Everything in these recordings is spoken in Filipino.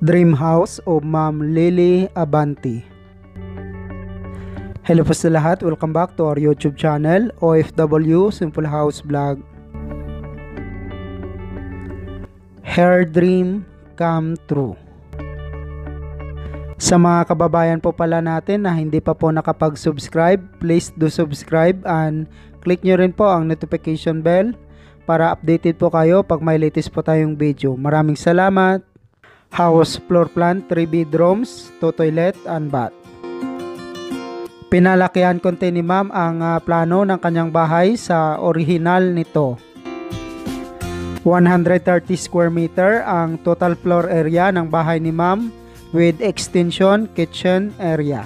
Dream House o Ma'am Lily Abanti. Hello po sa lahat, welcome back to our YouTube channel, OFW Simple House Vlog. Her dream come true. Sa mga kababayan po pala natin na hindi pa po nakapag-subscribe, please do subscribe and click nyo rin po ang notification bell para updated po kayo pag may latest po tayong video. Maraming salamat. House floor plan, 3 bedrooms, 2 toilet and bath. Pinalakihan konti ni ma'am ang plano ng kanyang bahay sa original nito. 130 square meter ang total floor area ng bahay ni ma'am with extension kitchen area.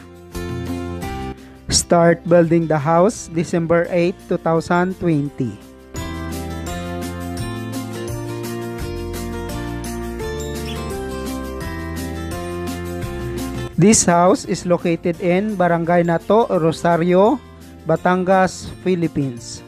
Start building the house December 8, 2020. This house is located in Barangay Nato, Rosario, Batangas, Philippines.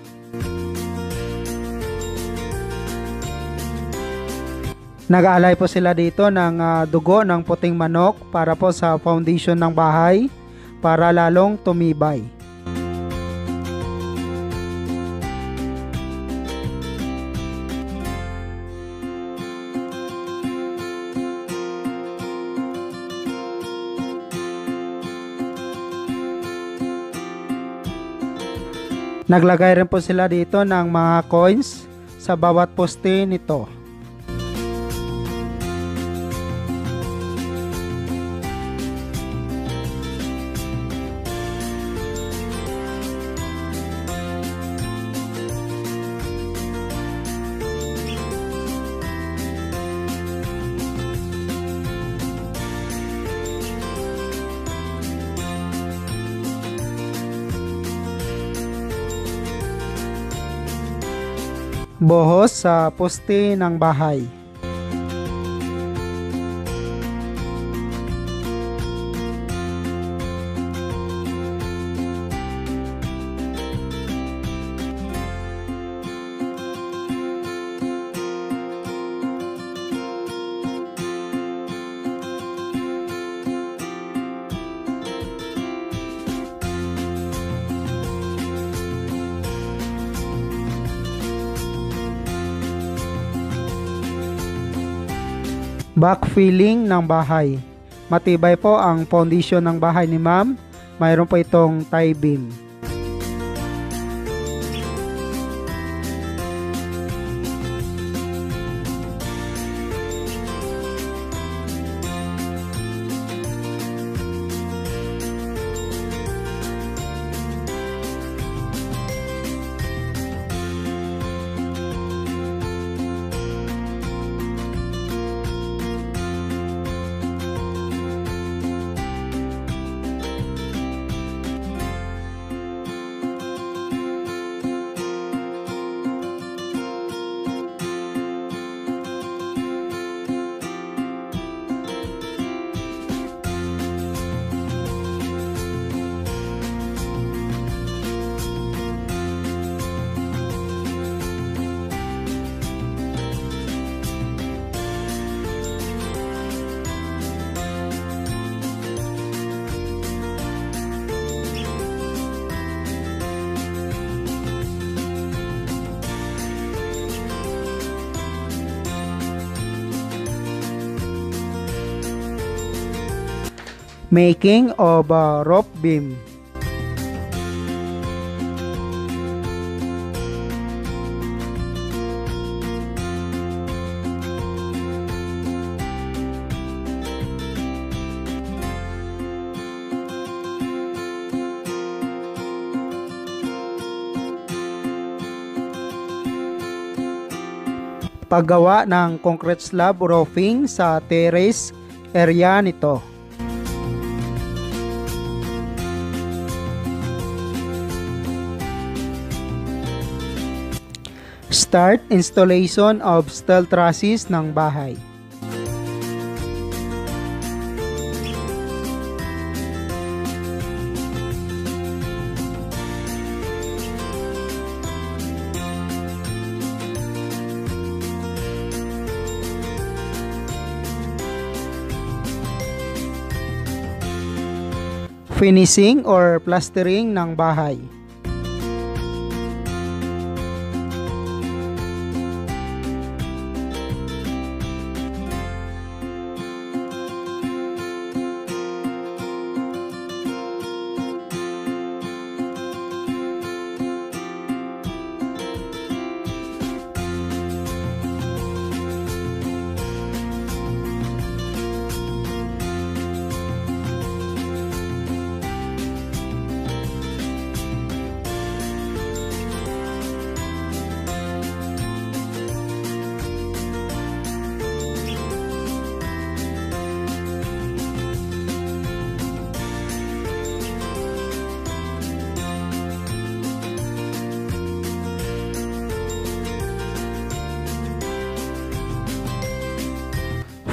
Nag-aalay po sila dito ng dugo ng puting manok para po sa foundation ng bahay para lalong tumibay. Naglagay rin po sila dito ng mga coins sa bawat poste nito. Buhos sa poste ng bahay. Backfilling ng bahay. Matibay po ang foundation ng bahay ni ma'am. Mayroon po itong tie beam. Making of a rope beam. Paggawa ng concrete slab roofing sa terrace area nito. Start installation of steel trusses ng bahay. finishing or plastering ng bahay.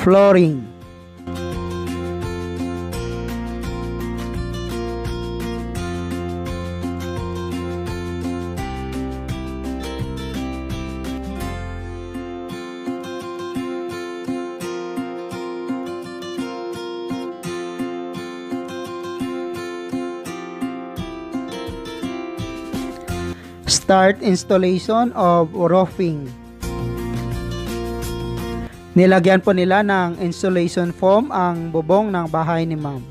Flooring. Start installation of roofing. Nilagyan po nila ng insulation foam ang bubong ng bahay ni ma'am.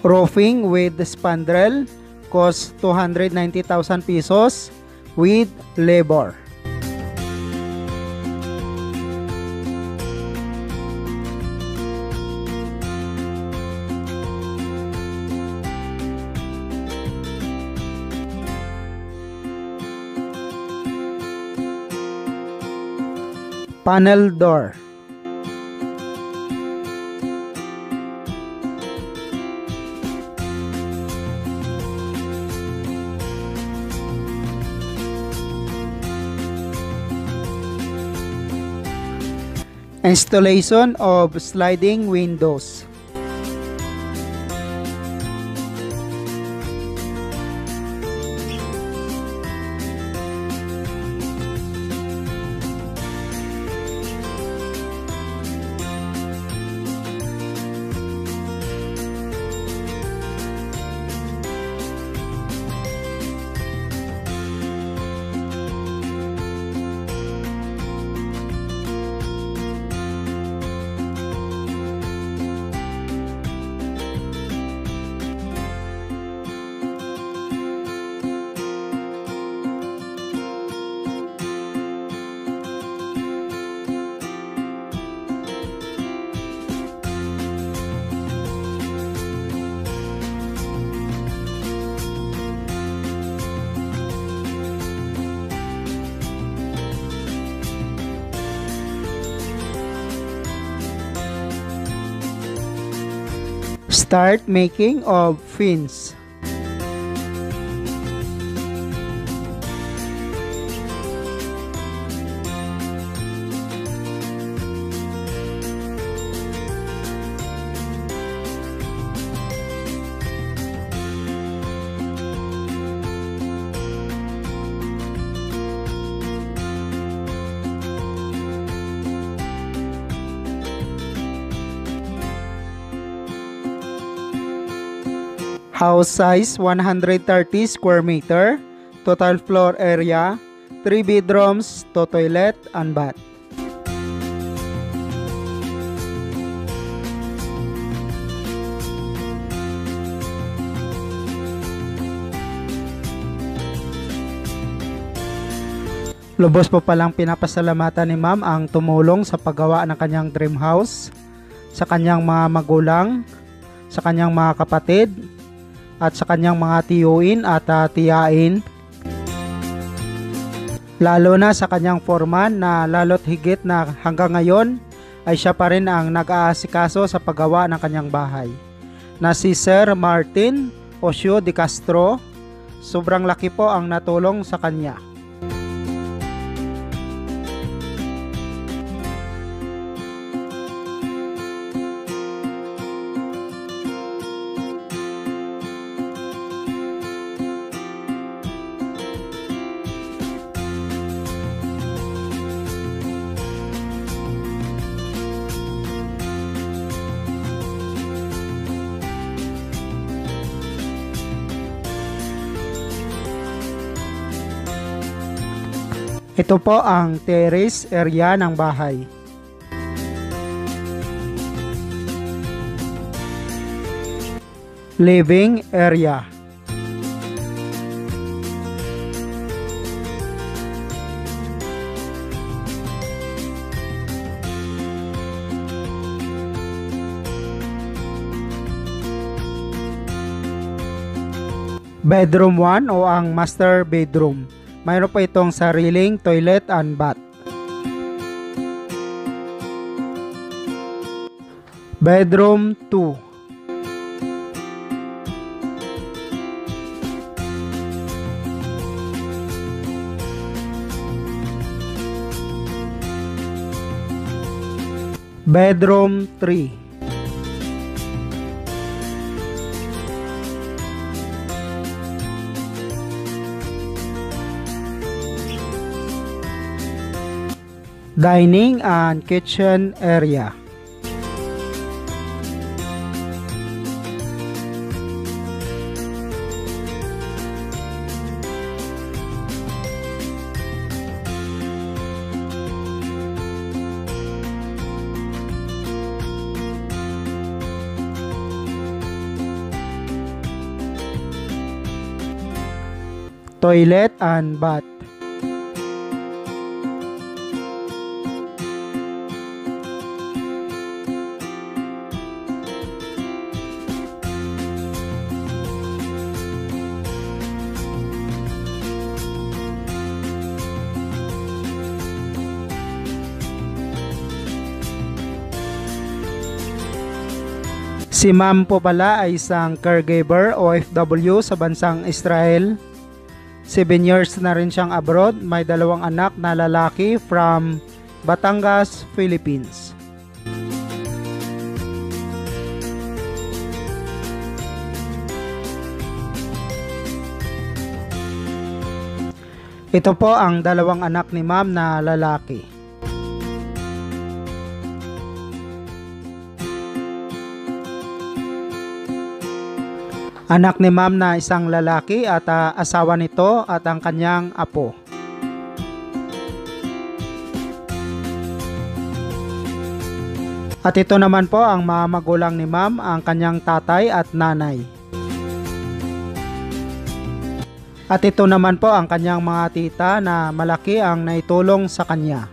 Roofing with spandrel cost 290,000 pesos with labor. Panel door. Installation of sliding windows. Start making of fins. House size 130 square meter, total floor area 3 bedrooms, 2 toilet and bath. Lubos po palang pinapasalamatan ni ma'am ang tumulong sa paggawa ng kanyang dream house, sa kanyang mga magulang, sa kanyang mga kapatid, at sa kanyang mga tiyuin at tiyain. Lalo na sa kanyang foreman na lalo't higit na hanggang ngayon ay siya pa rin ang nag-aasikaso sa paggawa ng kanyang bahay, na si Sir Martin Osio de Castro. Sobrang laki po ang natulong sa kanya. Ito po ang terrace area ng bahay. Living area. Bedroom 1 o ang master bedroom. Mayroon po itong sariling toilet and bath. Bedroom 2. Bedroom 3. Dining and kitchen area. Toilet and bath. Si ma'am po pala ay isang caregiver OFW sa bansang Israel. 7 years na rin siyang abroad. May 2 anak na lalaki from Batangas, Philippines. Ito po ang 2 anak ni ma'am na lalaki. Anak ni ma'am na isang lalaki at asawa nito at ang kanyang apo. At ito naman po ang mga magulang ni ma'am, ang kanyang tatay at nanay. At ito naman po ang kanyang mga tita na malaki ang naitulong sa kanya.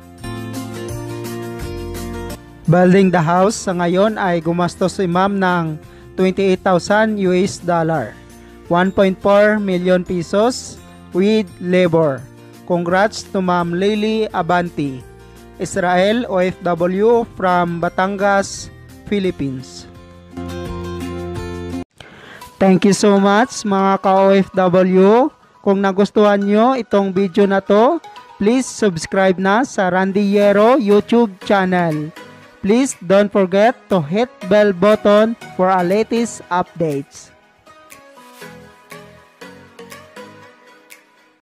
Building the house sa ngayon ay gumastos si ma'am ng 28,000 US dollar, 1.4 million pesos with labor. Congrats to Ma'am Lily Abanti, Israel OFW from Batangas, Philippines. Thank you so much mga ka-OFW. Kung nagustuhan nyo itong video na to, please subscribe na sa Randy Yero YouTube channel. Please don't forget to hit bell button for our latest updates.